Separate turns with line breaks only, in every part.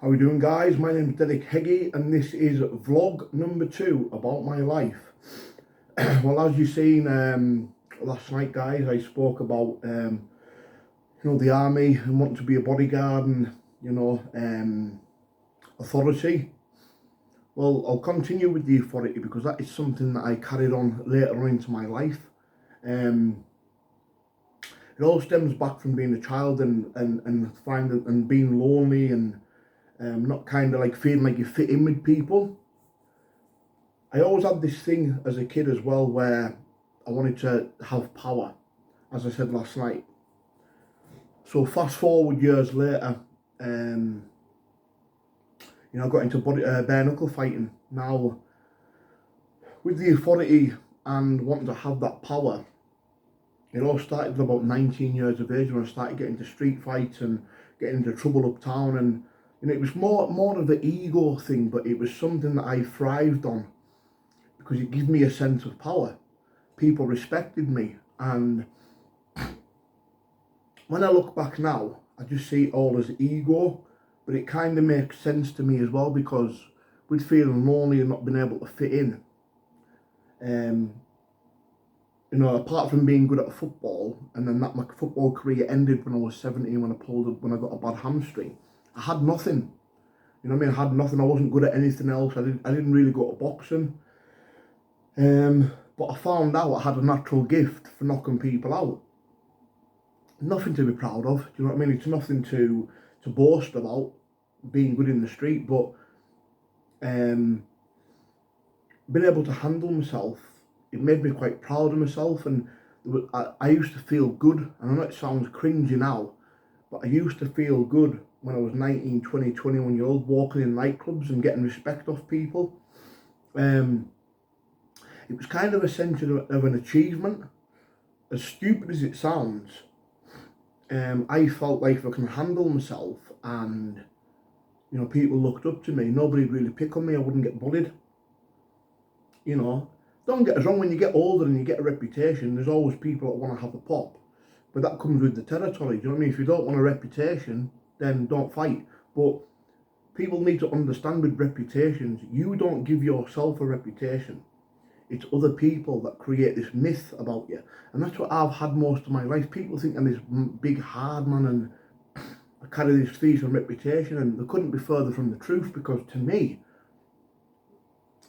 How we doing, guys? My name is Decca Heggie and this is vlog number 2 about my life. Well, as you've seen last night, guys, I spoke about the army and wanting to be a bodyguard and authority. Well, I'll continue with the authority because that is something that I carried on later on into my life. It all stems back from being a child and being lonely and not kind of like feeling like you fit in with people. I always had this thing as a kid as well where I wanted to have power, as I said last night. So fast forward years later, I got into bare knuckle fighting. Now, with the authority and wanting to have that power, it all started at about 19 years of age when I started getting into street fights and getting into trouble uptown, and it was more of an ego thing, but it was something that I thrived on because it gave me a sense of power. People respected me, and when I look back now, I just see it all as ego, but it kind of makes sense to me as well because with feeling lonely and not being able to fit in, apart from being good at football, and then that my football career ended when I was 17 when I got a bad hamstring. I had nothing. I had nothing. I wasn't good at anything else. I didn't really go to boxing. But I found out I had a natural gift for knocking people out. Nothing to be proud of. Do you know what I mean? It's nothing to boast about being good in the street, but being able to handle myself, it made me quite proud of myself, and I used to feel good. And I know it sounds cringy now, but I used to feel good when I was 19, 20, 21 years old, walking in nightclubs and getting respect off people. It was kind of a sense of an achievement. As stupid as it sounds, I felt like if I can handle myself and, people looked up to me, nobody'd really pick on me, I wouldn't get bullied. Don't get us wrong, when you get older and you get a reputation, there's always people that want to have a pop. But that comes with the territory, do you know what I mean? If you don't want a reputation, then don't fight. But people need to understand with reputations, you don't give yourself a reputation. It's other people that create this myth about you. And that's what I've had most of my life. People think I'm this big hard man and I carry this fearsome reputation, and they couldn't be further from the truth, because to me,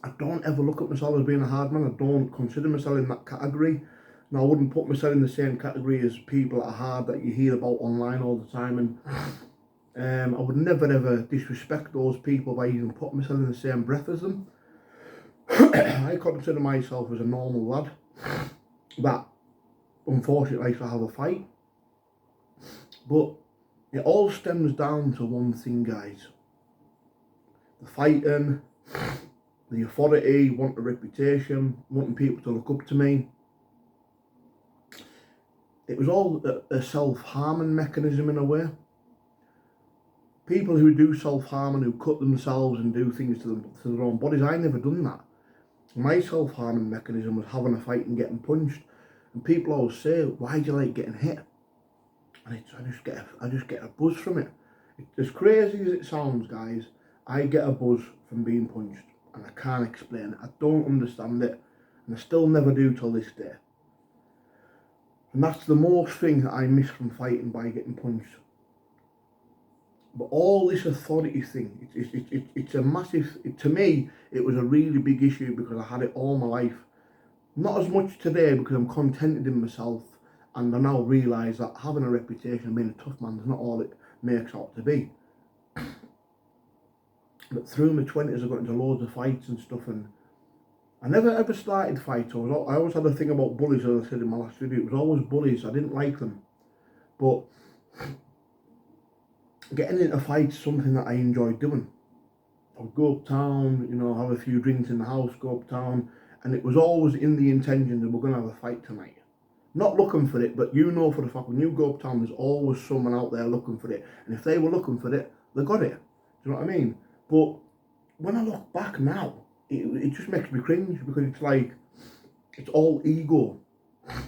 I don't ever look at myself as being a hard man. I don't consider myself in that category. Now, I wouldn't put myself in the same category as people that are hard that you hear about online all the time, and I would never ever disrespect those people by even putting myself in the same breath as them. I consider myself as a normal lad that unfortunately likes to have a fight, but it all stems down to one thing, guys: the fighting, the authority, wanting a reputation, wanting people to look up to me. It was all a self-harming mechanism in a way. People who do self-harm and who cut themselves and do things to their own bodies, I never done that. My self-harming mechanism was having a fight and getting punched. And people always say, why do you like getting hit? And I just get a buzz from it. As crazy as it sounds, guys, I get a buzz from being punched. And I can't explain it. I don't understand it. And I still never do till this day. And that's the most thing that I miss from fighting, by getting punched. But all this authority thing, it's a massive, to me, it was a really big issue because I had it all my life. Not as much today because I'm contented in myself, and I now realise that having a reputation and being a tough man is not all it makes out to be. But through my 20s I got into loads of fights and stuff, and I never ever started fights. I always had a thing about bullies, as I said in my last video. It was always bullies, I didn't like them. But getting into fights is something that I enjoyed doing. I would go uptown, have a few drinks in the house, go uptown, and it was always in the intention that we're going to have a fight tonight. Not looking for it, but for the fact when you go uptown, there's always someone out there looking for it. And if they were looking for it, they got it. Do you know what I mean? But when I look back now, it just makes me cringe, because it's like, it's all ego.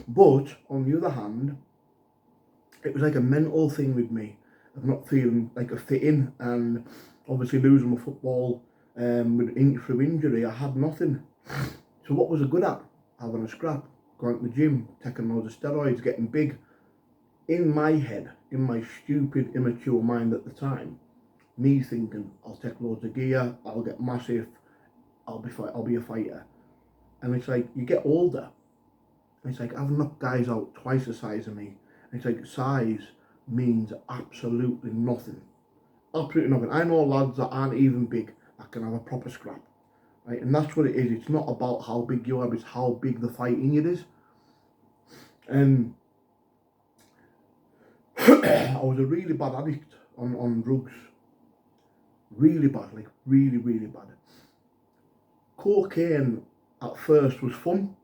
But on the other hand, it was like a mental thing with me of not feeling like a fit in, and Obviously losing my football through injury, I had nothing. So what was I good at? Having a scrap, going to the gym, taking loads of steroids, getting big. In my head, in my stupid, immature mind at the time, me thinking, I'll take loads of gear, I'll get massive, I'll be a fighter. And it's like, you get older, and it's like, I've knocked guys out twice the size of me. And it's like, size means absolutely nothing. Absolutely nothing. I know lads that aren't even big that can have a proper scrap. Right? And that's what it is. It's not about how big you are, it's how big the fight in you is. And I was a really bad addict on drugs. Really badly. Really, really bad. Cocaine at first was fun,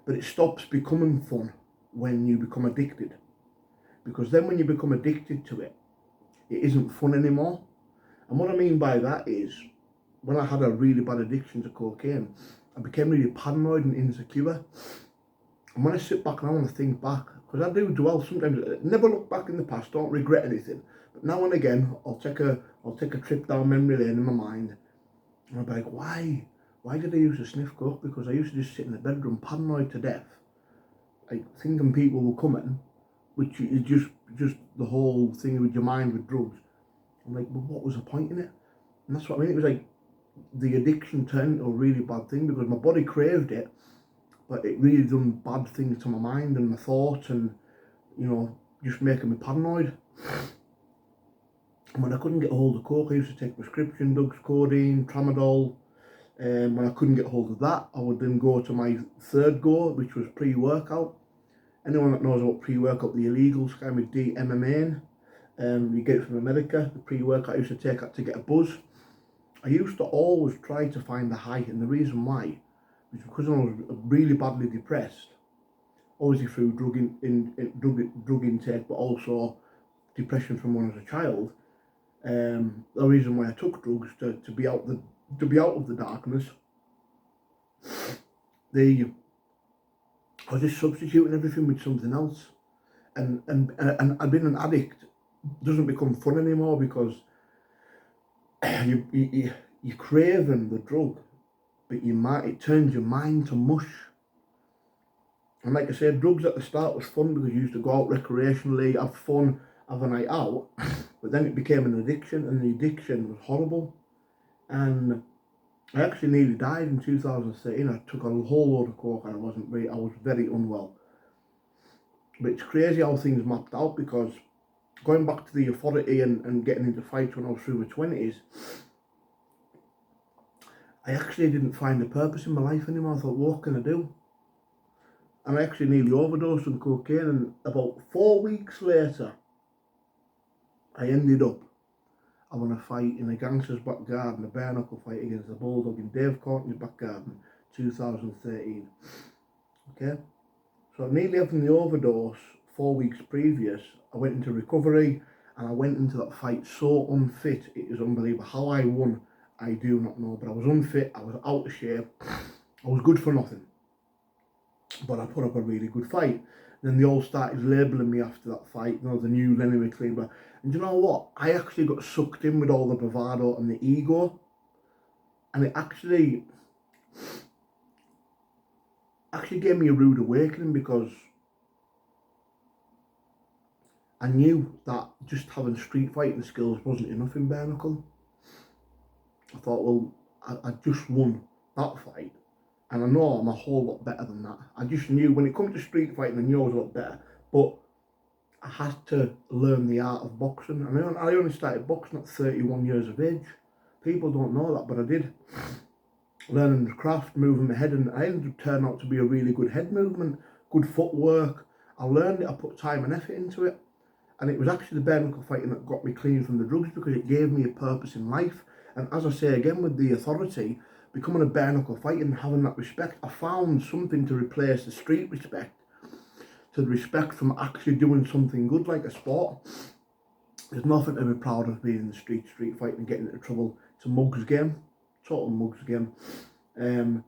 but it stops becoming fun when you become addicted. Because then when you become addicted to it, it isn't fun anymore. And what I mean by that is, when I had a really bad addiction to cocaine, I became really paranoid and insecure. And when I sit back and I want to think back, because I do dwell sometimes, never look back in the past, don't regret anything. But now and again, I'll take a trip down memory lane in my mind, and I'll be like, why? Why did I used to sniff coke? Because I used to just sit in the bedroom paranoid to death, like thinking people were coming, which is just the whole thing with your mind with drugs. I'm like, well, what was the point in it? And that's what I mean. It was like the addiction turned into a really bad thing because my body craved it, but it really done bad things to my mind and my thoughts, and just making me paranoid. And when I couldn't get a hold of coke, I used to take prescription drugs, codeine, tramadol. When I couldn't get hold of that, I would then go to my third go, which was pre-workout. Anyone that knows about pre-workout, the illegal kind of DMMA, you get it from America. The pre-workout I used to take that to get a buzz. I used to always try to find the high, and the reason why was because I was really badly depressed, obviously through drug intake, but also depression from when I was a child. The reason why I took drugs to be out of the darkness. I was just substituting everything with something else, and being an addict doesn't become fun anymore because you're craving the drug, but it turns your mind to mush. And like I said, drugs at the start was fun because you used to go out recreationally, have fun, have a night out, but then it became an addiction, and the addiction was horrible. And I actually nearly died in 2013. I took a whole load of coke and I was very unwell. But it's crazy how things mapped out, because going back to the authority and getting into fights when I was through my 20s, I actually didn't find a purpose in my life anymore. I thought, what can I do? And I actually nearly overdosed on cocaine, and about 4 weeks later, I ended up having a fight in a gangster's back garden, a bare knuckle fight against a bulldog in Dave Courtney's back garden, 2013. Okay? So nearly having the overdose 4 weeks previous, I went into recovery, and I went into that fight so unfit, it was unbelievable. How I won, I do not know, but I was unfit, I was out of shape, I was good for nothing. But I put up a really good fight. Then they all started labelling me after that fight, the new Lenny McLean. And you know what? I actually got sucked in with all the bravado and the ego. And it actually gave me a rude awakening, because I knew that just having street fighting skills wasn't enough in bare knuckle. I thought, well, I just won that fight, and I know I'm a whole lot better than that. I just knew when it comes to street fighting, I knew I was a lot better, but I had to learn the art of boxing. And I only started boxing at 31 years of age. People don't know that, but I did. Learning the craft, moving my head, and I ended up turning out to be a really good head movement, good footwork. I learned it, I put time and effort into it. And it was actually the bare knuckle fighting that got me clean from the drugs, because it gave me a purpose in life. And as I say again, with the authority, becoming a bare knuckle fighter and having that respect, I found something to replace the street respect, to the respect from actually doing something good like a sport. There's nothing to be proud of being in the street fighting and getting into trouble. It's a mugs game, total mugs game. Bare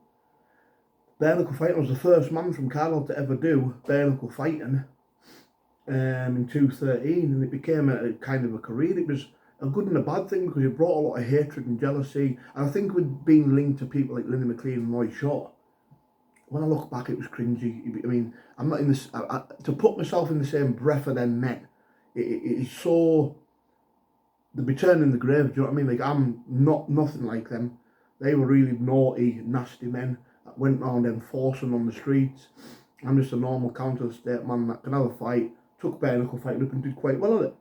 knuckle fighting, I was the first man from Carlisle to ever do bare knuckle fighting in 2013, and it became a kind of a career. It was a good and a bad thing, because it brought a lot of hatred and jealousy. And I think with being linked to people like Linda McLean and Roy Shaw, when I look back, it was cringy. I mean, I'm not in this, to put myself in the same breath of them men, it is so, they'd be turning the grave, do you know what I mean? Like, I'm not nothing like them. They were really naughty, nasty men that went around enforcing on the streets. I'm just a normal counter-state man that can have a fight, took bare knuckle fighting up and did quite well at it.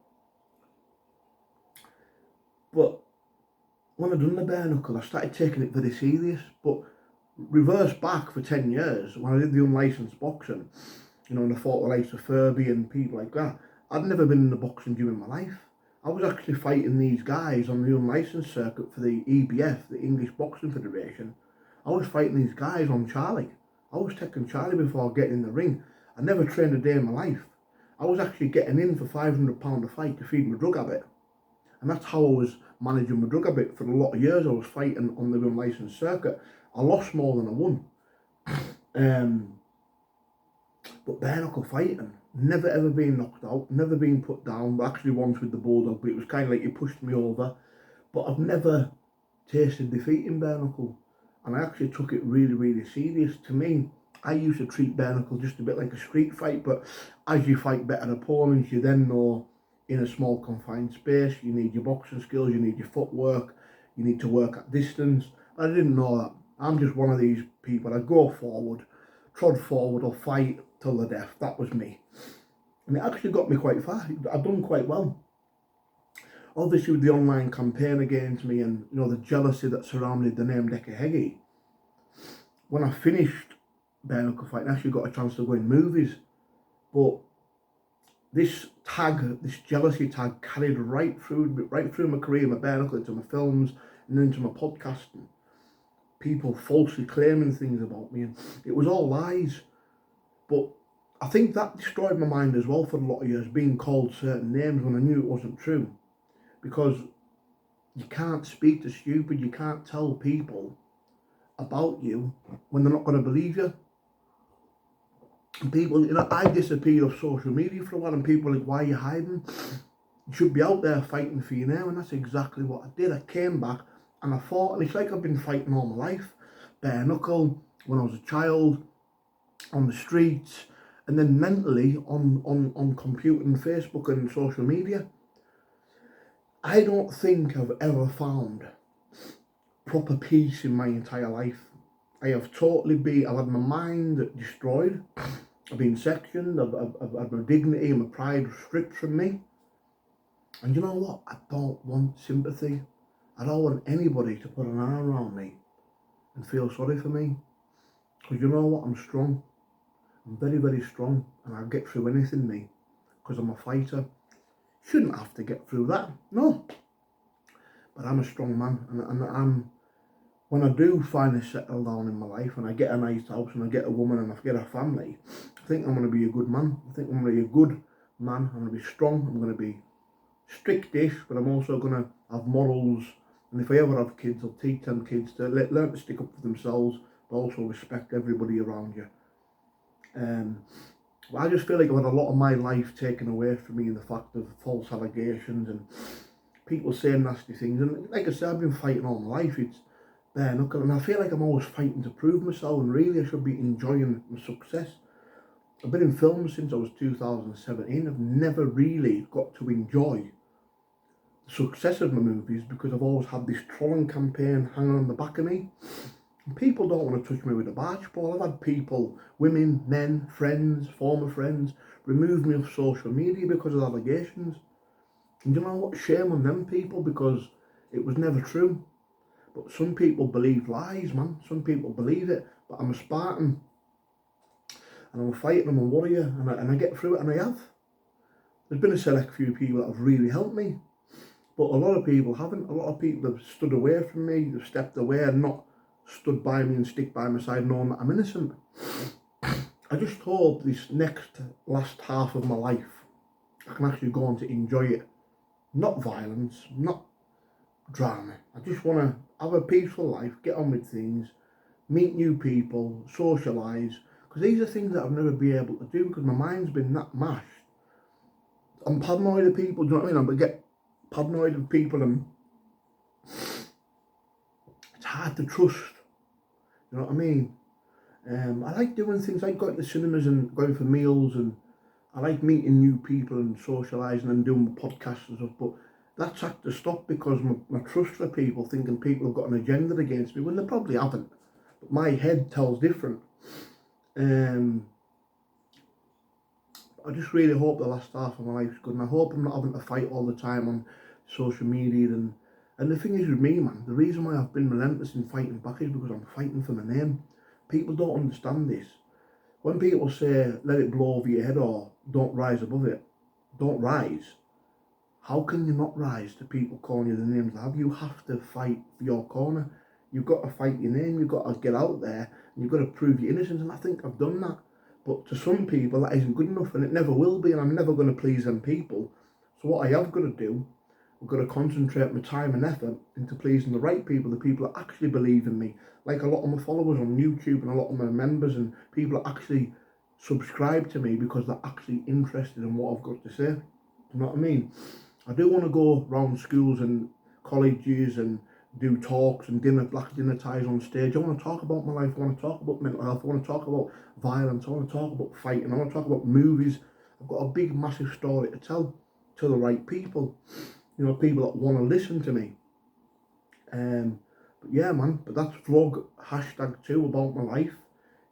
But when I done the bare knuckle, I started taking it very serious. But reverse back for 10 years, when I did the unlicensed boxing, you know, and I fought the likes of Furby and people like that, I'd never been in the boxing gym in my life. I was actually fighting these guys on the unlicensed circuit for the EBF, the English Boxing Federation. I was fighting these guys on Charlie. I was taking Charlie before getting in the ring. I never trained a day in my life. I was actually getting in for £500 a fight to feed my drug habit. And that's how I was managing my drug habit for a lot of years. I was fighting on the unlicensed circuit. I lost more than I won. But bare knuckle fighting, never ever been knocked out, never been put down, actually once with the bulldog, but it was kind of like he pushed me over. But I've never tasted defeat in bare knuckle, and I actually took it really, really serious. To me, I used to treat bare knuckle just a bit like a street fight, but as you fight better opponents, you then know in a small confined space, you need your boxing skills, you need your footwork, you need to work at distance. I didn't know that. I'm just one of these people. I go forward, trod forward, or fight till the death. That was me. And it actually got me quite far. I've done quite well. Obviously with the online campaign against me and, you know, the jealousy that surrounded the name Decca Heggie, when I finished bare knuckle fighting, I actually got a chance to go in movies. But this tag, this jealousy tag, carried right through my career, my bare knuckle, into my films and into my podcasting. People falsely claiming things about me, and it was all lies. But I think that destroyed my mind as well for a lot of years, being called certain names when I knew it wasn't true. Because you can't speak to stupid, you can't tell people about you when they're not going to believe you. And people, you know, I disappeared off social media for a while, and people were like, why are you hiding? You should be out there fighting for you now. And that's exactly what I did. I came back and I fought, and it's like I've been fighting all my life. Bare knuckle, when I was a child, on the streets, and then mentally on computer and Facebook and social media. I don't think I've ever found proper peace in my entire life. I have I've had my mind destroyed. I've been sectioned. I've had my dignity and my pride stripped from me. And you know what? I don't want sympathy. I don't want anybody to put an arm around me and feel sorry for me. Because you know what? I'm strong. I'm very, very strong, and I'll get through anything, me, because I'm a fighter. Shouldn't have to get through that, no. But I'm a strong man, and I'm, when I do finally settle down in my life, and I get a nice house, and I get a woman, and I get a family, I think I'm going to be a good man. I think I'm going to be a good man. I'm going to be strong. I'm going to be strictish, but I'm also going to have morals. And if I ever have kids, I'll teach them kids to learn to stick up for themselves, but also respect everybody around you. I just feel like I've had a lot of my life taken away from me in the fact of false allegations and people saying nasty things. And like I said, I've been fighting all my life. It's bare knuckle, and I feel like I'm always fighting to prove myself, and really I should be enjoying my success. I've been in films since I was 2017. I've never really got to enjoy the success of my movies because I've always had this trolling campaign hanging on the back of me. People don't want to touch me with a barge pole. I've had people, women, men, friends, former friends, remove me off social media because of allegations. And you know what? Shame on them people, because it was never true. But some people believe lies, man. Some people believe it. But I'm a Spartan. And I'm a fighter, I'm a warrior. And I get through it, and I have. There's been a select few people that have really helped me. But a lot of people haven't. A lot of people have stood away from me. They've stepped away and not stood by me and stick by my side knowing that I'm innocent. I just hope this last half of my life, I can actually go on to enjoy it. Not violence, not drama. I just want to have a peaceful life, get on with things, meet new people, socialise. Because these are things that I've never been able to do because my mind's been that mashed. I'm paranoid of people, do you know what I mean? I get paranoid of people, and it's hard to trust. You know what I mean? I like doing things like going to the cinemas and going for meals, and I like meeting new people and socialising and doing podcasts and stuff, but that's had to stop because my trust for people, thinking people have got an agenda against me when they probably haven't. But my head tells different. I just really hope the last half of my life's good, and I hope I'm not having to fight all the time on social media. And the thing is with me, man, the reason why I've been relentless in fighting back is because I'm fighting for my name. People don't understand this. When people say, let it blow over your head or don't rise above it, don't rise. How can you not rise to people calling you the names they have? You have to fight for your corner. You've got to fight your name. You've got to get out there and you've got to prove your innocence. And I think I've done that. But to some people, that isn't good enough, and it never will be. And I'm never going to please them people. So what I have got to do, I've got to concentrate my time and effort into pleasing the right people, the people that actually believe in me. Like a lot of my followers on YouTube and a lot of my members and people that actually subscribe to me because they're actually interested in what I've got to say. You know what I mean? I do want to go around schools and colleges and do talks and black dinner ties on stage. I want to talk about my life. I want to talk about mental health. I want to talk about violence. I want to talk about fighting. I want to talk about movies. I've got a big, massive story to tell to the right people. You know, people that want to listen to me. But yeah, man. But that's vlog #2 about my life.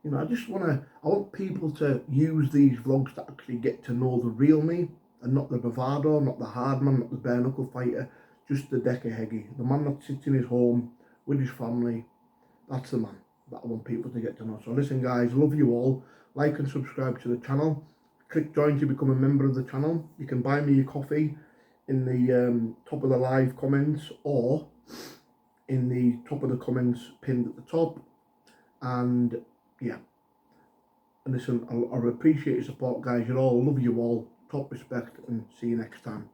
You know, I want people to use these vlogs to actually get to know the real me, and not the bravado, not the hard man, not the bare knuckle fighter, just the Decca Heggie, the man that sits in his home with his family. That's the man that I want people to get to know. So listen guys, love you all. Like and subscribe to the channel. Click join to become a member of the channel. You can buy me your coffee in the top of the live comments, or in the top of the comments pinned at the top. And yeah, and listen, I appreciate your support guys. You're all, love you all, top respect, and see you next time.